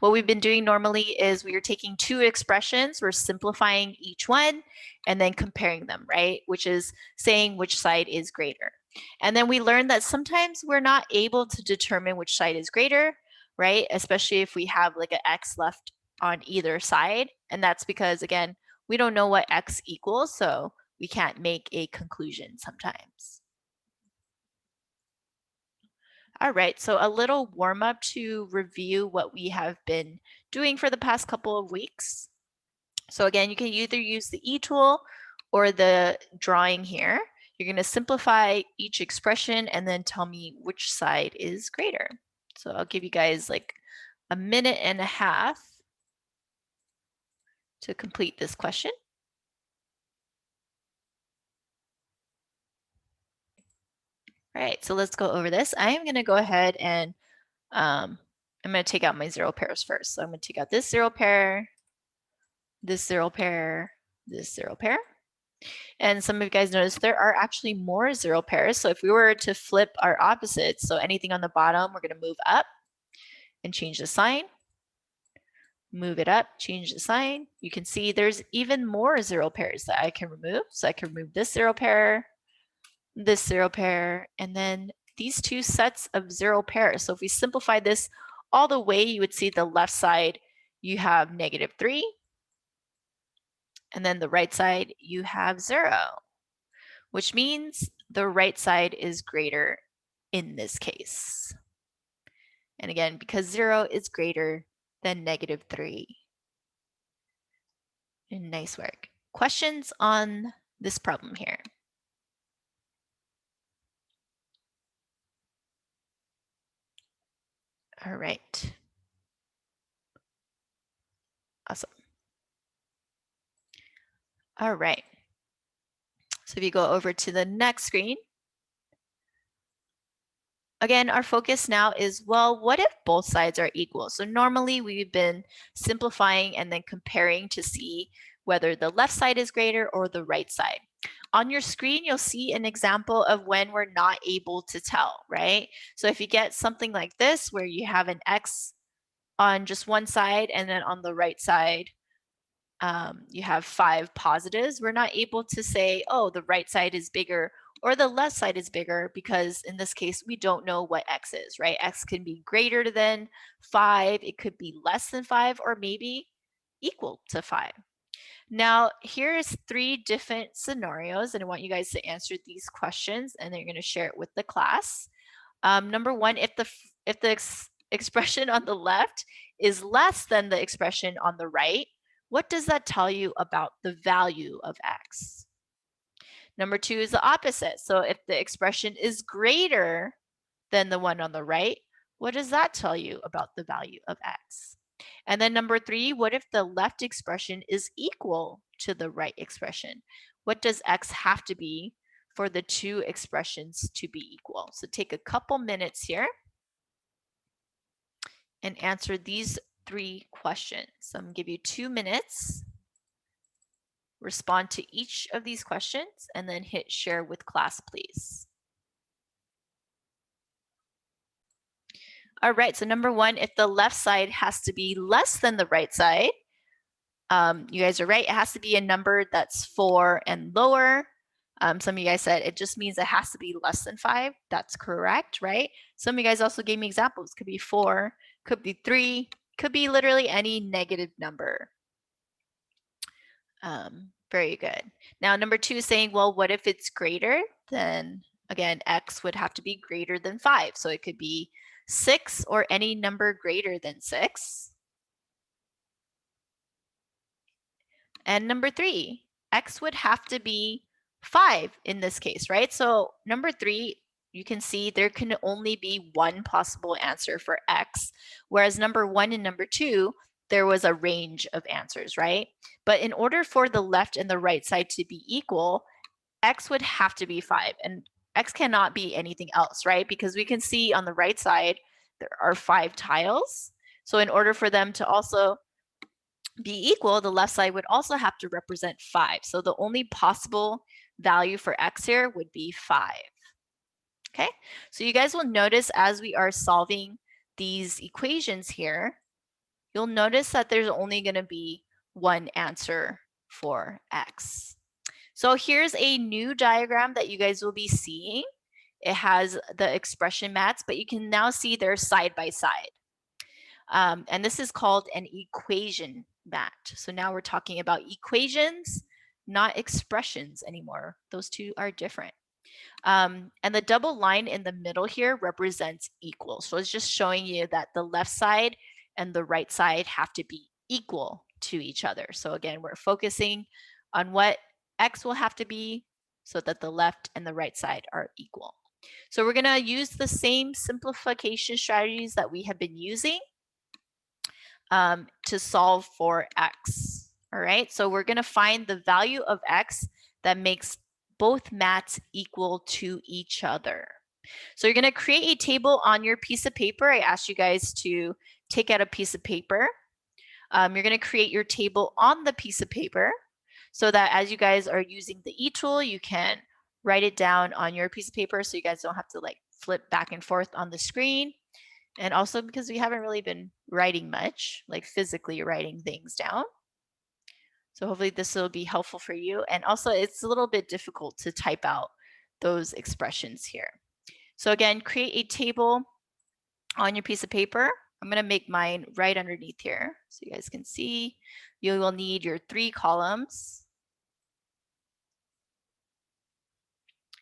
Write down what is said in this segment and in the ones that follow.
What we've been doing normally is we are taking two expressions, we're simplifying each one and then comparing them, right? Which is saying which side is greater. And then we learned that sometimes we're not able to determine which side is greater, right? Especially if we have like an x left on either side. And that's because, again, we don't know what x equals, so we can't make a conclusion sometimes. All right, so a little warm up to review what we have been doing for the past couple of weeks. So again, you can either use the E tool or the drawing here. You're going to simplify each expression and then tell me which side is greater. So I'll give you guys like a minute and a half to complete this question. All right, so let's go over this. I am going to go ahead and I'm going to take out my zero pairs first. So I'm going to take out this zero pair, this zero pair, this zero pair. And some of you guys noticed there are actually more zero pairs. So if we were to flip our opposites, so anything on the bottom, we're going to move up and change the sign. Move it up, change the sign. You can see there's even more zero pairs that I can remove. So I can remove this zero pair, and then these two sets of zero pairs. So if we simplify this all the way, you would see the left side, you have -3. And then the right side, you have 0, which means the right side is greater in this case. And again, because 0 is greater than -3. And nice work. Questions on this problem here? All right. Awesome. All right. So if you go over to the next screen, again, our focus now is, well, what if both sides are equal? So normally we've been simplifying and then comparing to see whether the left side is greater or the right side. On your screen, you'll see an example of when we're not able to tell, right? So if you get something like this, where you have an x on just one side and then on the right side, you have 5 positives, we're not able to say, oh, the right side is bigger or the left side is bigger, because in this case, we don't know what x is, right? X can be greater than 5, it could be less than 5, or maybe equal to 5. Now, here's 3 different scenarios, and I want you guys to answer these questions, and then you're going to share it with the class. Number 1, if the expression on the left is less than the expression on the right, what does that tell you about the value of x? Number 2 is the opposite. So if the expression is greater than the one on the right, what does that tell you about the value of x? And then number 3, what if the left expression is equal to the right expression? What does x have to be for the two expressions to be equal? So take a couple minutes here and answer these 3 questions. So I'm going to give you 2 minutes. Respond to each of these questions and then hit share with class, please. All right, so number 1, if the left side has to be less than the right side, you guys are right, it has to be a number that's 4 and lower. Some of you guys said it just means it has to be less than 5. That's correct, right? Some of you guys also gave me examples. Could be 4, could be 3, could be literally any negative number. Very good. Now, number 2 is saying, well, what if it's greater? Then again, x would have to be greater than 5. So it could be 6 or any number greater than 6. And number 3, x would have to be 5 in this case, right? So number 3, you can see there can only be one possible answer for x, whereas number 1 and number 2, there was a range of answers, right? But in order for the left and the right side to be equal, x would have to be 5, and x cannot be anything else, right? Because we can see on the right side, there are 5 tiles. So in order for them to also be equal, the left side would also have to represent 5. So the only possible value for x here would be 5. Okay, so you guys will notice as we are solving these equations here, you'll notice that there's only going to be one answer for x. So here's a new diagram that you guys will be seeing. It has the expression mats, but you can now see they're side by side. And this is called an equation mat. So now we're talking about equations, not expressions anymore. Those two are different. And the double line in the middle here represents equal. So it's just showing you that the left side and the right side have to be equal to each other. So again, we're focusing on what x will have to be so that the left and the right side are equal. So we're going to use the same simplification strategies that we have been using to solve for x. All right, so we're going to find the value of x that makes both mats equal to each other. So you're going to create a table on your piece of paper. I asked you guys to take out a piece of paper. You're going to create your table on the piece of paper so that as you guys are using the e-tool, you can write it down on your piece of paper so you guys don't have to like flip back and forth on the screen. And also because we haven't really been writing much, like physically writing things down. So hopefully this will be helpful for you. And also it's a little bit difficult to type out those expressions here. So again, create a table on your piece of paper. I'm going to make mine right underneath here so you guys can see. You will need your 3 columns.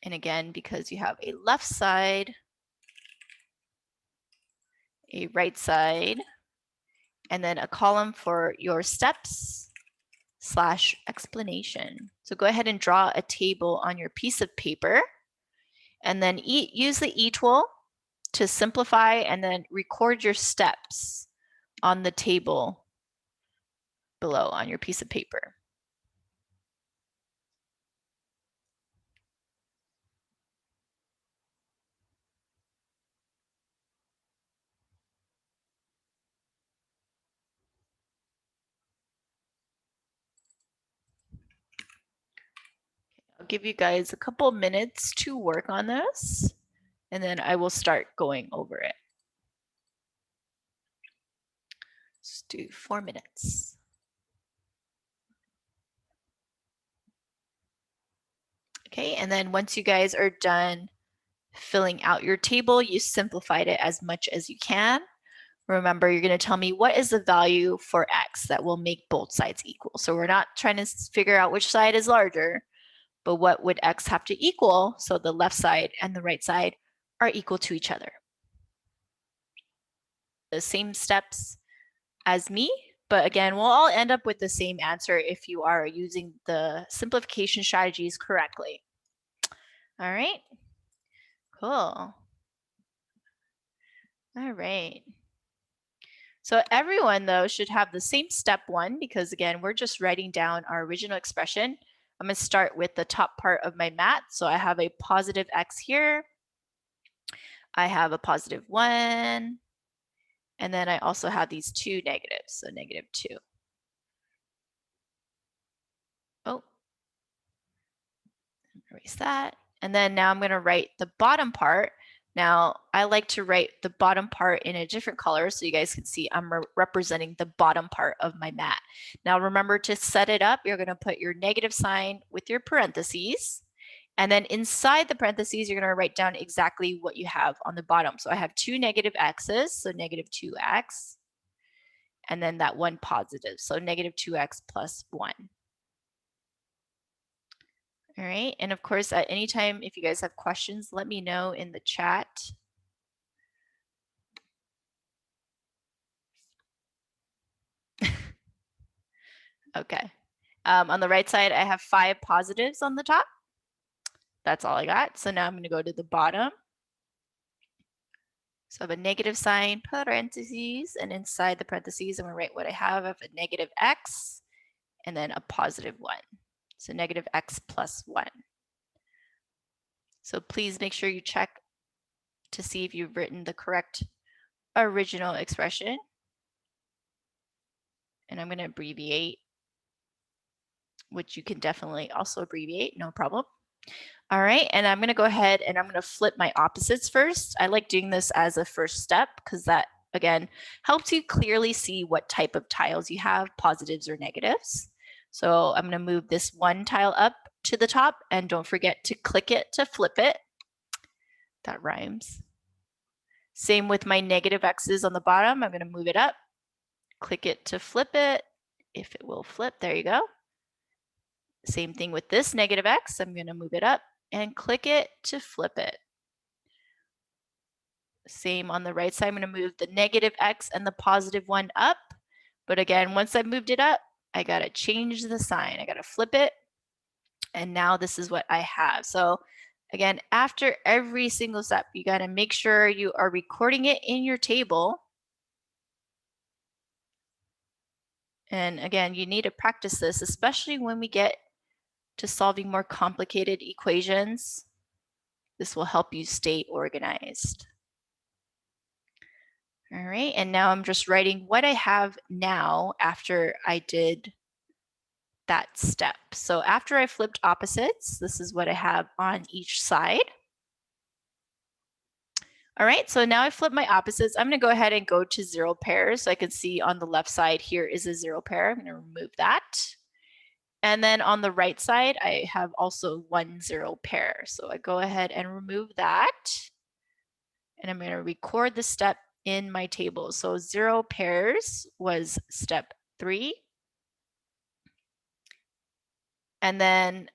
And again, because you have a left side, a right side, and then a column for your steps / explanation. So go ahead and draw a table on your piece of paper and then use the e-tool to simplify and then record your steps on the table below on your piece of paper. I'll give you guys a couple minutes to work on this, and then I will start going over it. Let's do 4 minutes. Okay, and then once you guys are done filling out your table, you simplified it as much as you can. Remember, you're going to tell me what is the value for x that will make both sides equal. So we're not trying to figure out which side is larger, but what would x have to equal so the left side and the right side are equal to each other. The same steps as me, but again, we'll all end up with the same answer if you are using the simplification strategies correctly. All right, cool. All right. So everyone, though, should have the same step 1 because, again, we're just writing down our original expression. I'm going to start with the top part of my mat. So I have a positive x here. I have a positive 1. And then I also have these 2 negatives, so -2. Oh, erase that. And then now I'm going to write the bottom part. Now, I like to write the bottom part in a different color so you guys can see I'm representing the bottom part of my mat. Now, remember to set it up. You're going to put your negative sign with your parentheses. And then inside the parentheses, you're going to write down exactly what you have on the bottom. So I have 2 negative x's, so -2x. And then that 1 positive, so -2x plus 1. All right, and of course, at any time, if you guys have questions, let me know in the chat. Okay, on the right side, I have 5 positives on the top. That's all I got. So now I'm going to go to the bottom. So I have a negative sign, parentheses, and inside the parentheses, I'm going to write what I have of a -x and then a +1. So -x plus 1. So please make sure you check to see if you've written the correct original expression. And I'm going to abbreviate, which you can definitely also abbreviate, no problem. All right, and I'm going to go ahead and I'm going to flip my opposites first. I like doing this as a first step because that again, helps you clearly see what type of tiles you have, positives or negatives. So I'm going to move this one tile up to the top, and don't forget to click it to flip it. That rhymes. Same with my negative x's on the bottom. I'm going to move it up, click it to flip it. If it will flip, there you go. Same thing with this negative x. I'm going to move it up and click it to flip it. Same on the right side. I'm going to move the negative x and the positive one up. But again, once I've moved it up, I got to change the sign. I got to flip it. And now this is what I have. So again, after every single step, you got to make sure you are recording it in your table. And again, you need to practice this, especially when we get to solving more complicated equations. This will help you stay organized. All right, and now I'm just writing what I have now after I did that step. So after I flipped opposites, this is what I have on each side. All right, so now I flip my opposites. I'm going to go ahead and go to 0 pairs. So I can see on the left side here is a 0 pair. I'm going to remove that. And then on the right side, I have also 1 0 pair. So I go ahead and remove that. And I'm going to record the step in my table. So 0 pairs was step 3. And then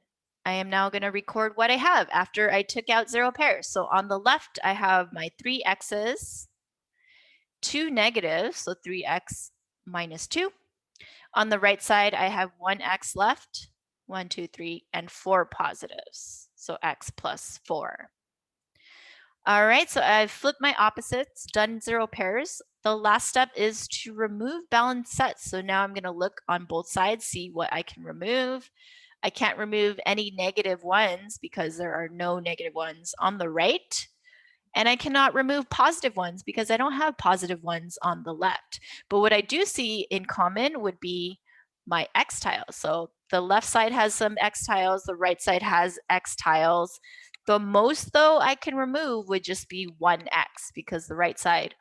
I am now going to record what I have after I took out 0 pairs. So on the left, I have my 3 x's, 2 negatives, so 3x minus 2. On the right side, I have 1 x left, 1, 2, 3, and 4 positives, so x plus 4. All right, so I've flipped my opposites, done 0 pairs. The last step is to remove balanced sets. So now I'm going to look on both sides, see what I can remove. I can't remove any negative ones because there are no negative ones on the right. And I cannot remove positive ones because I don't have positive ones on the left. But what I do see in common would be my x tiles. So the left side has some x tiles, the right side has x tiles. The most, though, I can remove would just be 1x because the right side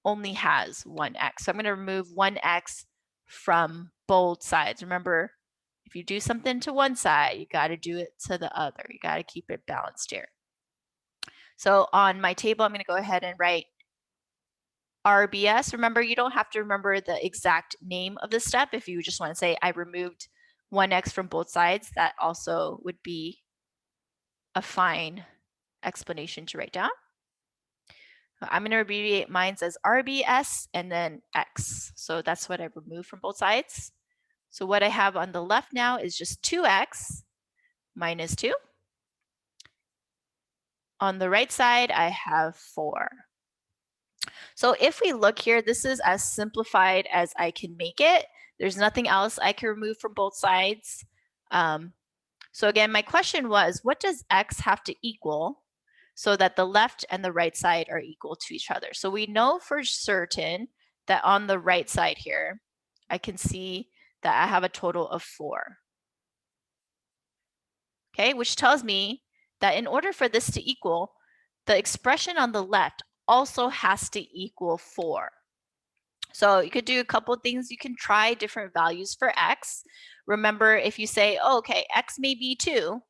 only has 1x. So I'm going to remove 1x from both sides. Remember, if you do something to one side, you got to do it to the other. You got to keep it balanced here. So on my table, I'm going to go ahead and write RBS. Remember, you don't have to remember the exact name of the step. If you just want to say I removed 1x from both sides, that also would be a fine explanation to write down. I'm going to abbreviate mine as RBS and then X. So that's what I removed from both sides. So what I have on the left now is just 2x minus 2. On the right side, I have 4. So if we look here, this is as simplified as I can make it. There's nothing else I can remove from both sides. So again, my question was, what does x have to equal so that the left and the right side are equal to each other? So we know for certain that on the right side here, I can see that I have a total of 4. Okay, which tells me that in order for this to equal, the expression on the left also has to equal 4. So you could do a couple of things. You can try different values for x. Remember, if you say, oh, okay, x may be 2,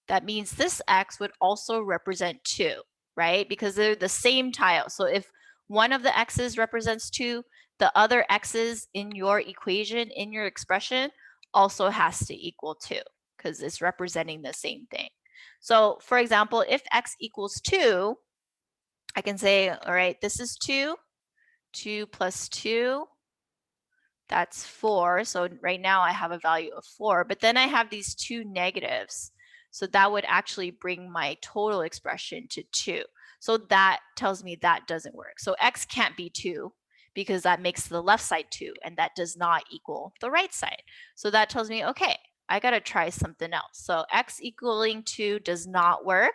that means this x would also represent 2, right? Because they're the same tile. So if one of the x's represents 2, the other x's in your equation, in your expression, also has to equal 2 because it's representing the same thing. So for example, if x equals 2, I can say, all right, this is 2. 2 plus 2, that's 4. So right now I have a value of 4, but then I have these 2 negatives. So that would actually bring my total expression to 2. So that tells me that doesn't work. So x can't be 2 because that makes the left side 2, and that does not equal the right side. So that tells me, okay, I got to try something else. So x equaling 2 does not work.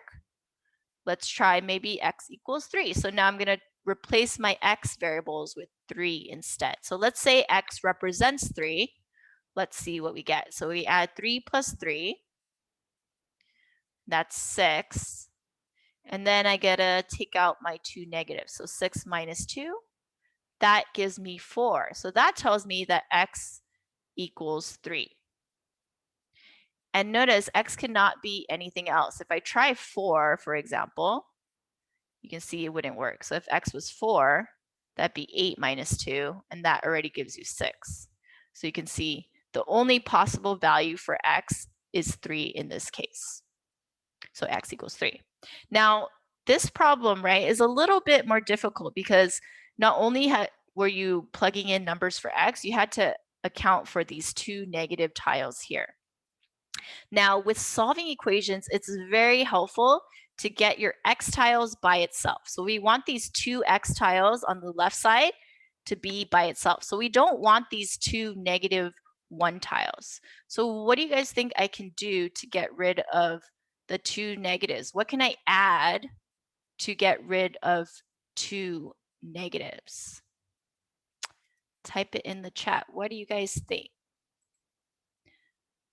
Let's try maybe x equals 3. So now I'm going to replace my x variables with 3 instead. So let's say x represents 3. Let's see what we get. So we add 3 plus 3. That's 6. And then I get to take out my 2 negatives. So 6 minus 2, that gives me 4. So that tells me that x equals 3. And notice x cannot be anything else. If I try 4, for example, you can see it wouldn't work. So if x was 4, that'd be 8 minus 2, and that already gives you 6. So you can see the only possible value for x is 3 in this case. So x equals 3. Now, this problem, right, is a little bit more difficult because not only were you plugging in numbers for x, you had to account for these two negative tiles here. Now, with solving equations, it's very helpful to get your x tiles by itself. So we want these two x tiles on the left side to be by itself. So we don't want these two -1 tiles. So what do you guys think I can do to get rid of the two negatives? What can I add to get rid of two negatives? Type it in the chat. What do you guys think?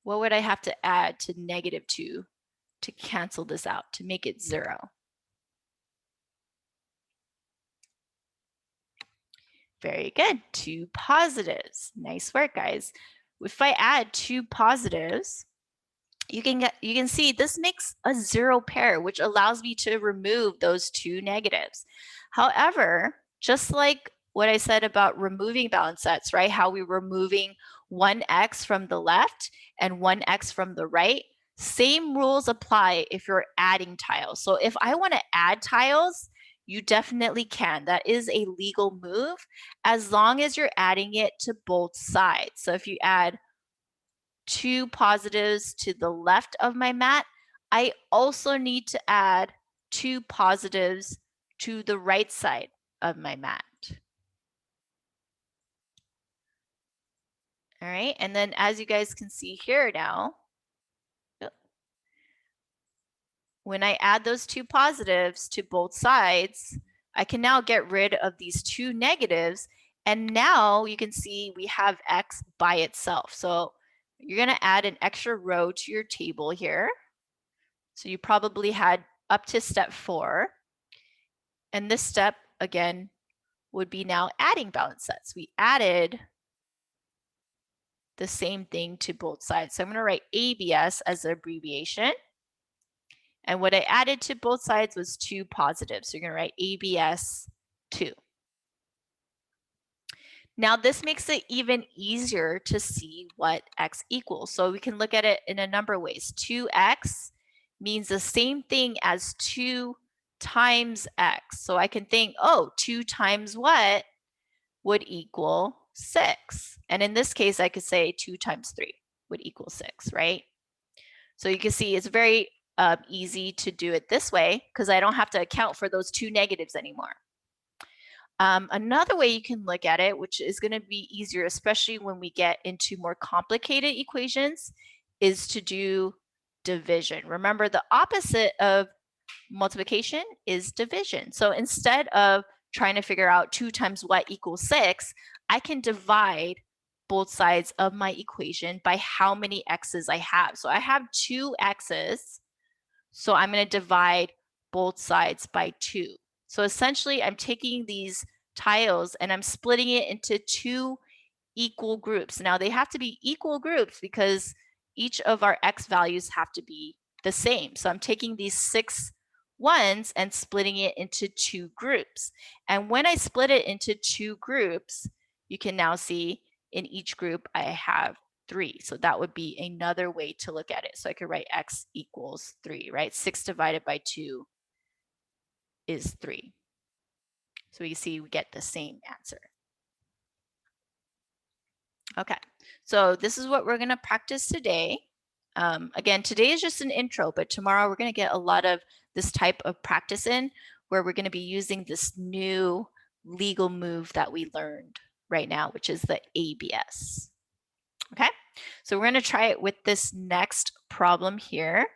What would I have to add to -2 to cancel this out, to make it 0? Very good. Two positives. Nice work, guys. If I add two positives, you can see this makes a 0 pair, which allows me to remove those two negatives. However, just like what I said about removing balanced sets, right? How we're removing one x from the left and one x from the right, same rules apply if you're adding tiles. So if I want to add tiles, you definitely can. That is a legal move as long as you're adding it to both sides. So if you add two positives to the left of my mat, I also need to add two positives to the right side of my mat. All right, and then as you guys can see here now, when I add those two positives to both sides, I can now get rid of these two negatives, and now you can see we have x by itself. So you're going to add an extra row to your table here. So you probably had up to step 4. And this step, again, would be now adding balanced sets. We added the same thing to both sides. So I'm going to write ABS as the abbreviation. And what I added to both sides was two positives. So you're going to write ABS 2. Now this makes it even easier to see what x equals. So we can look at it in a number of ways. 2x means the same thing as 2 times x. So I can think, oh, 2 times what would equal 6. And in this case, I could say 2 times 3 would equal 6, right? So you can see it's very easy to do it this way because I don't have to account for those two negatives anymore. Another way you can look at it, which is going to be easier, especially when we get into more complicated equations, is to do division. Remember, the opposite of multiplication is division. So instead of trying to figure out 2 times what equals 6, I can divide both sides of my equation by how many x's I have. So I have 2 x's, so I'm going to divide both sides by 2. So essentially, I'm taking these tiles and I'm splitting it into 2 equal groups. Now, they have to be equal groups because each of our x values have to be the same. So I'm taking these 6 ones and splitting it into 2 groups. And when I split it into 2 groups, you can now see in each group I have 3. So that would be another way to look at it. So I could write x equals 3, right? 6 divided by 2 is 3. So we see we get the same answer. Okay, so this is what we're going to practice today. Again, today is just an intro, but tomorrow we're going to get a lot of this type of practice in where we're going to be using this new legal move that we learned right now, which is the ABS. Okay, so we're going to try it with this next problem here.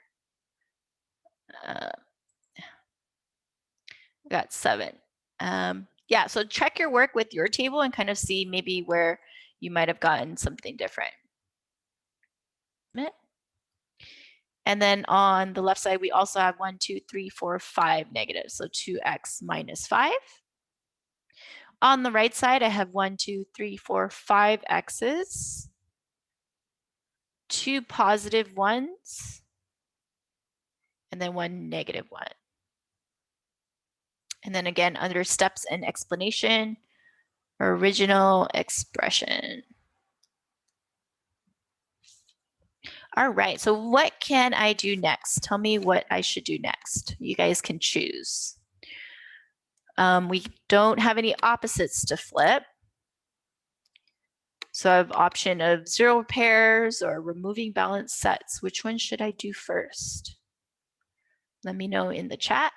We got 7. Yeah, so check your work with your table and kind of see maybe where you might have gotten something different. And then on the left side, we also have 1, 2, 3, 4, 5 negatives. So 2x minus 5. On the right side, I have 1, 2, 3, 4, 5 x's, 2 positive ones, and then 1 negative one. And then again, under steps and explanation, original expression. All right, so what can I do next? Tell me what I should do next. You guys can choose. We don't have any opposites to flip. So I have option of 0 pairs or removing balanced sets. Which one should I do first? Let me know in the chat.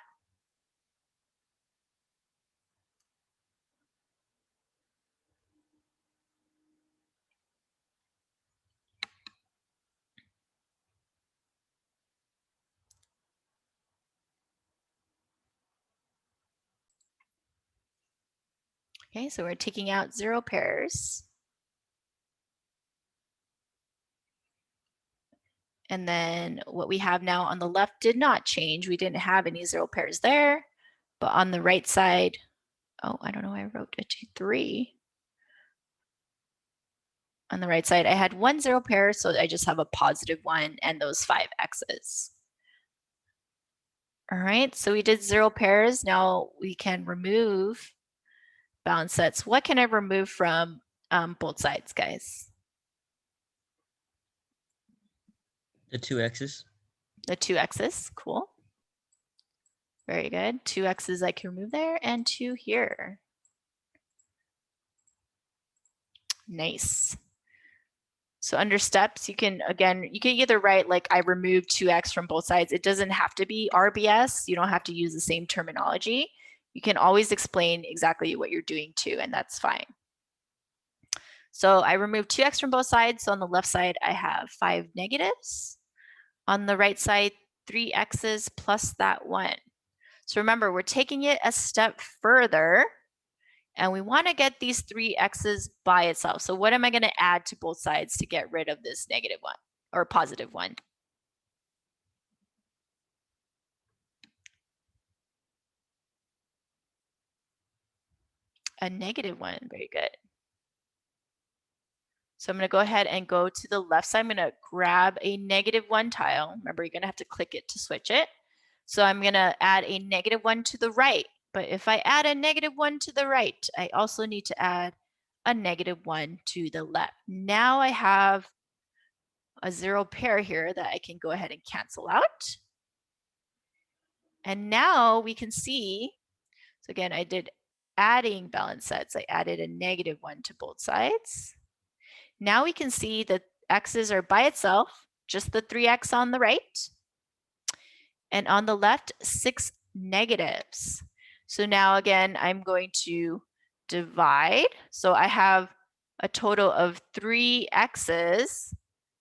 Okay, so we're taking out 0 pairs. And then what we have now on the left did not change. We didn't have any 0 pairs there. But on the right side, oh, I don't know why I wrote a 2, 3. On the right side, I had 1 0 pair, so I just have a positive 1 and those 5 x's. All right, so we did 0 pairs. Now we can remove balanced sets. What can I remove from both sides, guys? The 2 x's. The 2 x's, cool. Very good. 2 x's I can remove there and 2 here. Nice. So under steps, you can either write like I removed 2x from both sides. It doesn't have to be RBS. You don't have to use the same terminology. You can always explain exactly what you're doing too, and that's fine. So I removed 2x from both sides. So on the left side, I have 5 negatives. On the right side, 3 x's plus that 1. So remember, we're taking it a step further. And we want to get these 3 x's by itself. So what am I going to add to both sides to get rid of this negative 1 or positive 1? A negative 1. Very good. So I'm going to go ahead and go to the left side. I'm going to grab a negative 1 tile. Remember, you're going to have to click it to switch it. So I'm going to add a negative 1 to the right. But if I add a negative 1 to the right, I also need to add a negative 1 to the left. Now I have a 0 pair here that I can go ahead and cancel out. And now we can see, so again, I did adding balanced sets. I added a negative 1 to both sides. Now we can see that x's are by itself, just the 3x on the right. And on the left, 6 negatives. So now again, I'm going to divide. So I have a total of 3 x's,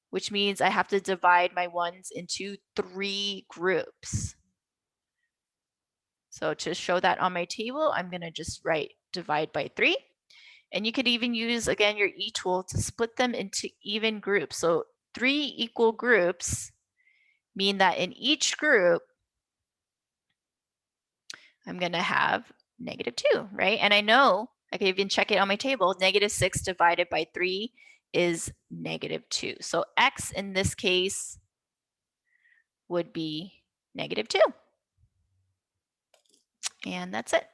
which means I have to divide my ones into 3 groups. So to show that on my table, I'm going to just write divide by 3. And you could even use, again, your E tool to split them into even groups. So 3 equal groups mean that in each group, I'm going to have negative 2, right? And I know, I can even check it on my table, negative 6 divided by 3 is negative 2. So x in this case would be negative 2. And that's it.